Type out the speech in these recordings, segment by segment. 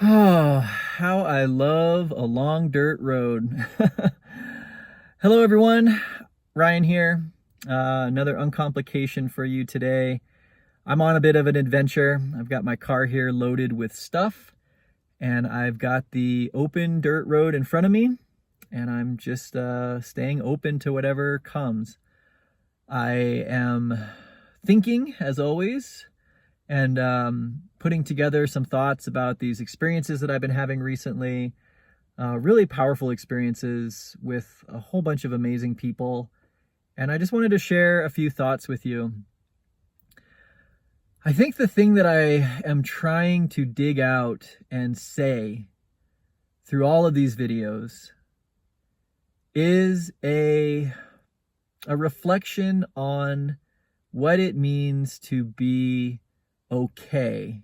Oh, how I love a long dirt road. Hello, everyone. Ryan here. Another uncomplication for you today. I'm on a bit of an adventure. I've got my car here loaded with stuff, and I've got the open dirt road in front of me, and I'm just staying open to whatever comes. I am thinking, as always, and putting together some thoughts about these experiences that I've been having recently. Really powerful experiences with a whole bunch of amazing people. And I just wanted to share a few thoughts with you. I think the thing that I am trying to dig out and say through all of these videos is a reflection on what it means to be okay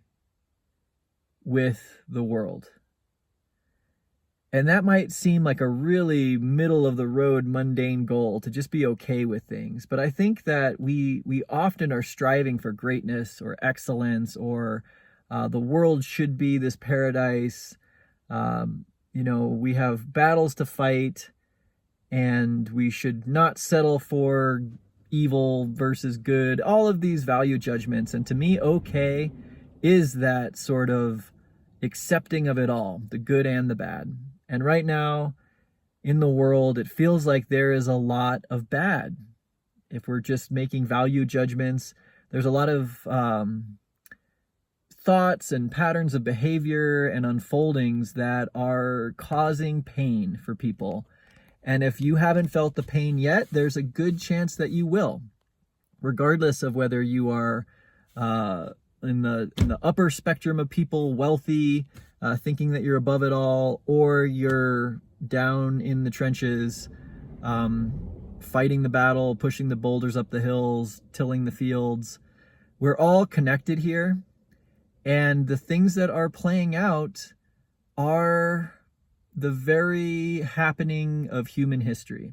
with the world. And that might seem like a really middle of the road mundane goal, to just be okay with things. But I think that we often are striving for greatness or excellence, or the world should be this paradise. We have battles to fight, and we should not settle for evil versus good, all of these value judgments. And to me, okay is that sort of accepting of it all, the good and the bad. And right now in the world, it feels like there is a lot of bad. If we're just making value judgments, there's a lot of thoughts and patterns of behavior and unfoldings that are causing pain for people. And if you haven't felt the pain yet, there's a good chance that you will, regardless of whether you are in the upper spectrum of people, wealthy, thinking that you're above it all, or you're down in the trenches, fighting the battle, pushing the boulders up the hills, tilling the fields. We're all connected here, and the things that are playing out are the very happening of human history.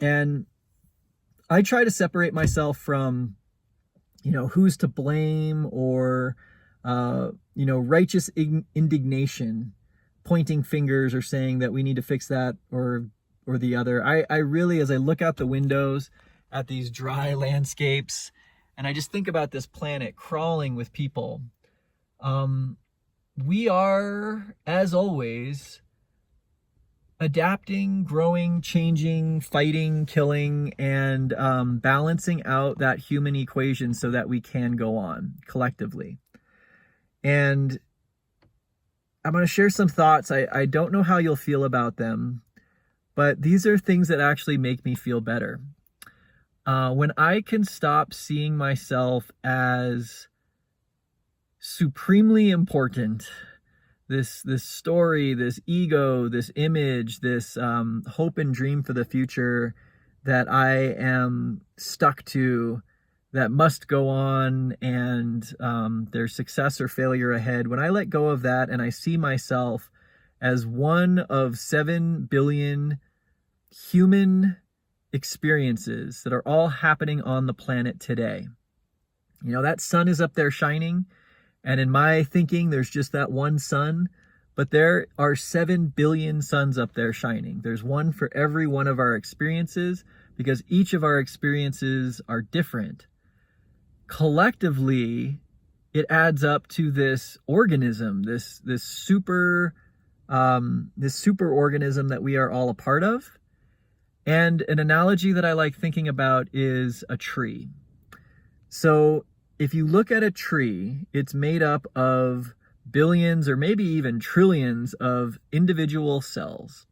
And I try to separate myself from, who's to blame, or, righteous indignation, pointing fingers or saying that we need to fix that or the other. I really, as I look out the windows at these dry landscapes, and I just think about this planet crawling with people, we are, as always, adapting, growing, changing, fighting, killing, and balancing out that human equation so that we can go on collectively. And I'm going to share some thoughts. I don't know how you'll feel about them, but these are things that actually make me feel better. When I can stop seeing myself as supremely important, this story, this ego, this image, this hope and dream for the future that I am stuck to, that must go on, and there's success or failure ahead. When I let go of that and I see myself as one of 7 billion human experiences that are all happening on the planet today. That sun is up there shining, and in my thinking, there's just that one sun, but there are 7 billion suns up there shining. There's one for every one of our experiences, because each of our experiences are different. Collectively, it adds up to this organism, this super organism that we are all a part of. And an analogy that I like thinking about is a tree. So if you look at a tree, it's made up of billions or maybe even trillions of individual cells.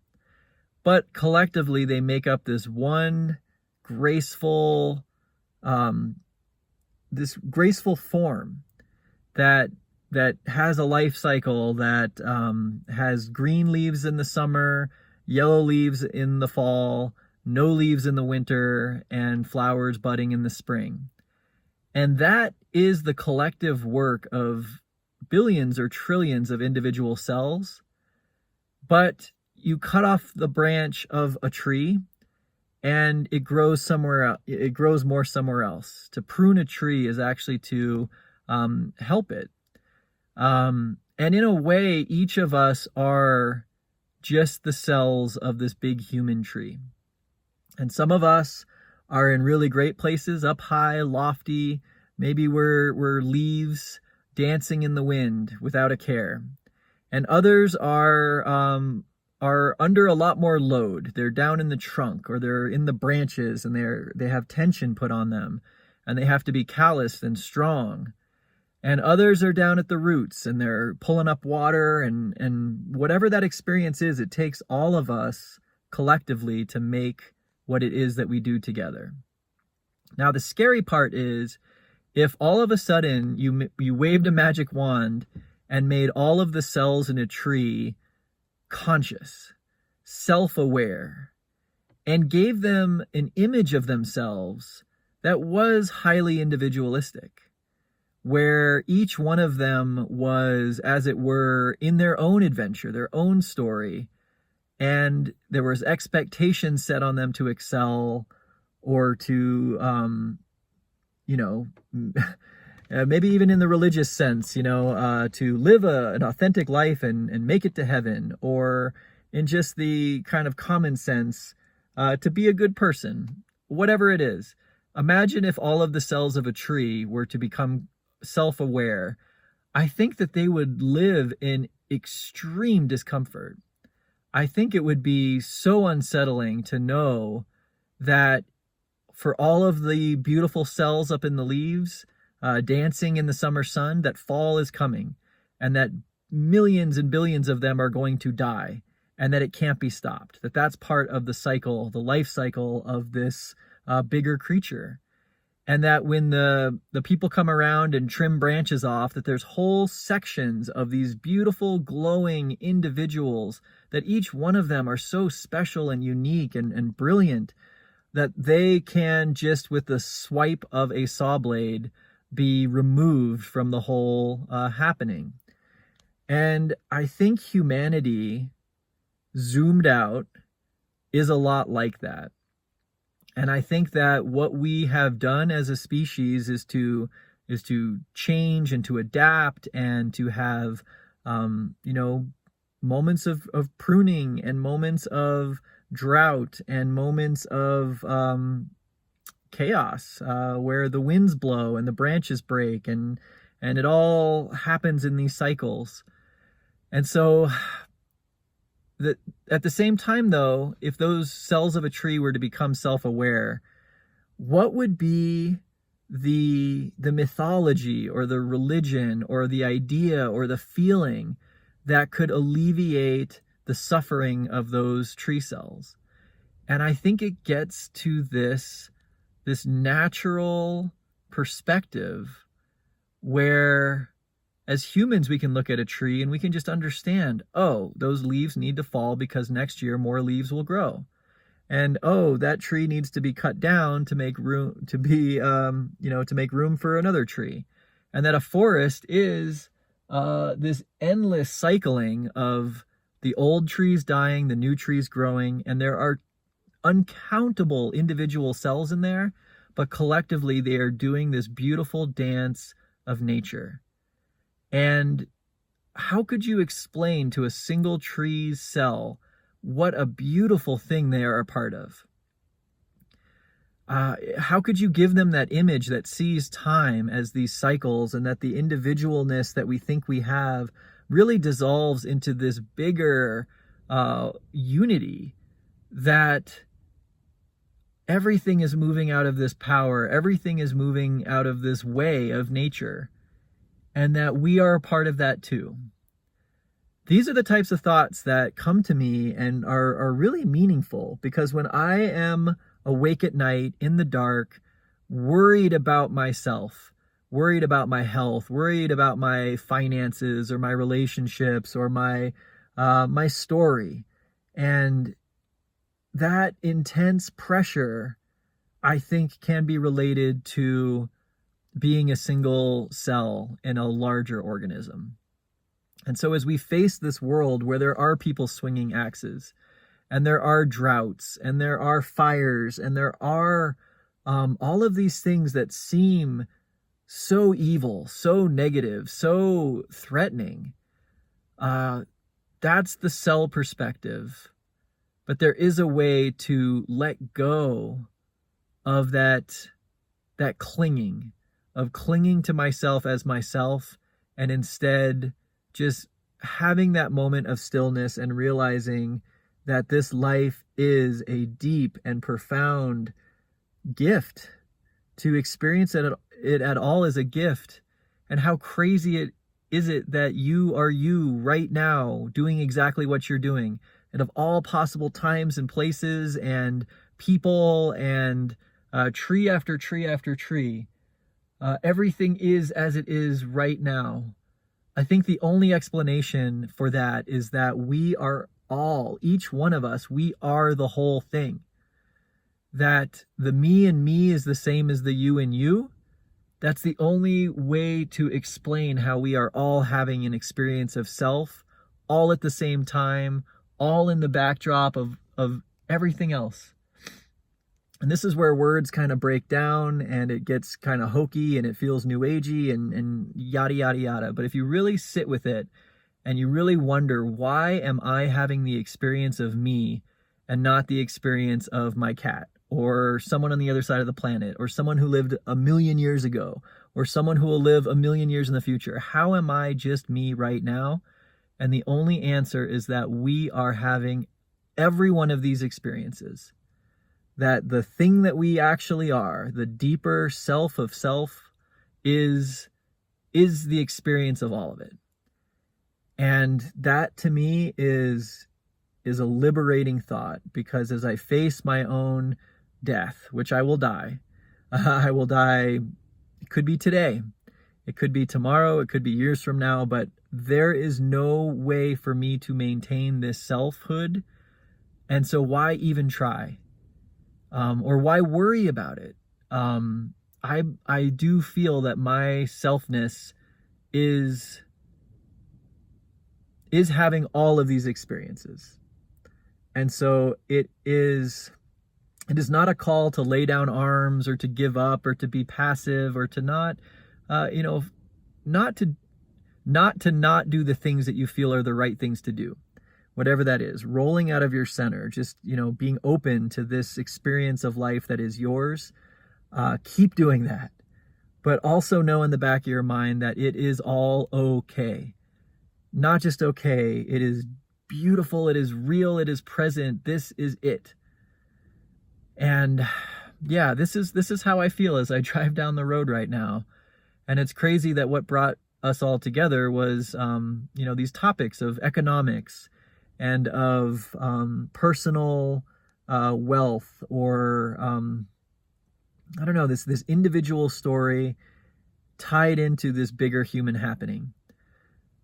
But collectively, they make up this one graceful form that has a life cycle, that has green leaves in the summer, yellow leaves in the fall, no leaves in the winter, and flowers budding in the spring. And that is the collective work of billions or trillions of individual cells. But you cut off the branch of a tree and it grows somewhere else. It grows more somewhere else. To prune a tree is actually to help it. And in a way, each of us are just the cells of this big human tree. And some of us are in really great places, up high, lofty. Maybe we're leaves dancing in the wind without a care. And others are under a lot more load. They're down in the trunk, or they're in the branches, and they have tension put on them, and they have to be calloused and strong. And others are down at the roots, and they're pulling up water, and whatever that experience is, it takes all of us collectively to make what it is that we do together. Now, the scary part is if all of a sudden you waved a magic wand and made all of the cells in a tree conscious, self-aware, and gave them an image of themselves that was highly individualistic, where each one of them was, as it were, in their own adventure, their own story, and there was expectations set on them to excel or to, maybe even in the religious sense, to live an authentic life and make it to heaven, or in just the kind of common sense, to be a good person, whatever it is. Imagine if all of the cells of a tree were to become self-aware. I think that they would live in extreme discomfort. I think it would be so unsettling to know that for all of the beautiful cells up in the leaves, dancing in the summer sun, that fall is coming, and that millions and billions of them are going to die, and that it can't be stopped. That's part of the cycle, the life cycle of this bigger creature. And that when the people come around and trim branches off, that there's whole sections of these beautiful, glowing individuals, that each one of them are so special and unique and brilliant, that they can just, with the swipe of a saw blade, be removed from the whole happening. And I think humanity, zoomed out, is a lot like that. And I think that what we have done as a species is to change and to adapt and to have, moments of pruning and moments of drought and moments of chaos, where the winds blow and the branches break, and it all happens in these cycles. And so at the same time, though, if those cells of a tree were to become self-aware, what would be the mythology or the religion or the idea or the feeling that could alleviate the suffering of those tree cells? And I think it gets to this natural perspective where, as humans, we can look at a tree and we can just understand, oh, those leaves need to fall because next year more leaves will grow. And oh, that tree needs to be cut down to make room to make room for another tree. And that a forest is this endless cycling of the old trees dying, the new trees growing, and there are uncountable individual cells in there, but collectively they are doing this beautiful dance of nature. And how could you explain to a single tree's cell what a beautiful thing they are a part of? How could you give them that image that sees time as these cycles, and that the individualness that we think we have really dissolves into this bigger unity, that everything is moving out of this power, everything is moving out of this way of nature, and that we are a part of that too? These are the types of thoughts that come to me and are really meaningful, because when I am awake at night in the dark, worried about myself, worried about my health, worried about my finances or my relationships or my story, and that intense pressure, I think, can be related to being a single cell in a larger organism. And so as we face this world where there are people swinging axes, and there are droughts, and there are fires, and there are all of these things that seem so evil, so negative, so threatening, That's the cell perspective. But there is a way to let go of that clinging, of clinging to myself as myself, and instead just having that moment of stillness and realizing that this life is a deep and profound gift. To experience it at all is a gift. And how crazy is it that you are you right now doing exactly what you're doing, and of all possible times and places and people and tree after tree after tree. Everything is as it is right now. I think the only explanation for that is that we are all, each one of us, we are the whole thing. That the me and me is the same as the you and you. That's the only way to explain how we are all having an experience of self, all at the same time, all in the backdrop of everything else. And this is where words kind of break down and it gets kind of hokey and it feels new agey and yada, yada, yada. But if you really sit with it and you really wonder, why am I having the experience of me and not the experience of my cat, or someone on the other side of the planet, or someone who lived 1,000,000 years ago, or someone who will live 1,000,000 years in the future? How am I just me right now? And the only answer is that we are having every one of these experiences. That the thing that we actually are, the deeper self of self, is the experience of all of it. And that to me is a liberating thought, because as I face my own death, which I will die, it could be today, it could be tomorrow, it could be years from now, but there is no way for me to maintain this selfhood. And so why even try? Or why worry about it? I do feel that my selfness is having all of these experiences. And so it is not a call to lay down arms or to give up or to be passive or to not not do the things that you feel are the right things to do. Whatever that is, rolling out of your center, just, being open to this experience of life that is yours. Keep doing that. But also know in the back of your mind that it is all okay. Not just okay, it is beautiful, it is real, it is present. This is it. And yeah, this is how I feel as I drive down the road right now. And it's crazy that what brought us all together was, these topics of economics and of personal wealth, or I don't know, this individual story tied into this bigger human happening.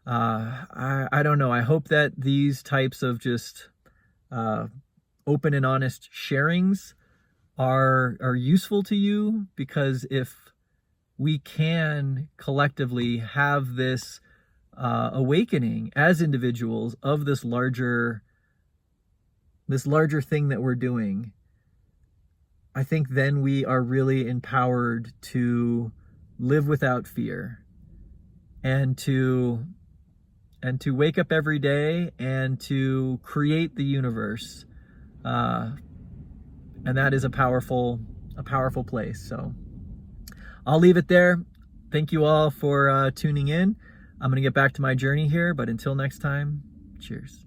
I don't know. I hope that these types of just open and honest sharings are useful to you, because if we can collectively have this awakening as individuals of this larger thing that we're doing, I think then we are really empowered to live without fear, and to wake up every day and to create the universe. And that is a powerful place. So I'll leave it there. Thank you all for tuning in. I'm going to get back to my journey here, but until next time, cheers.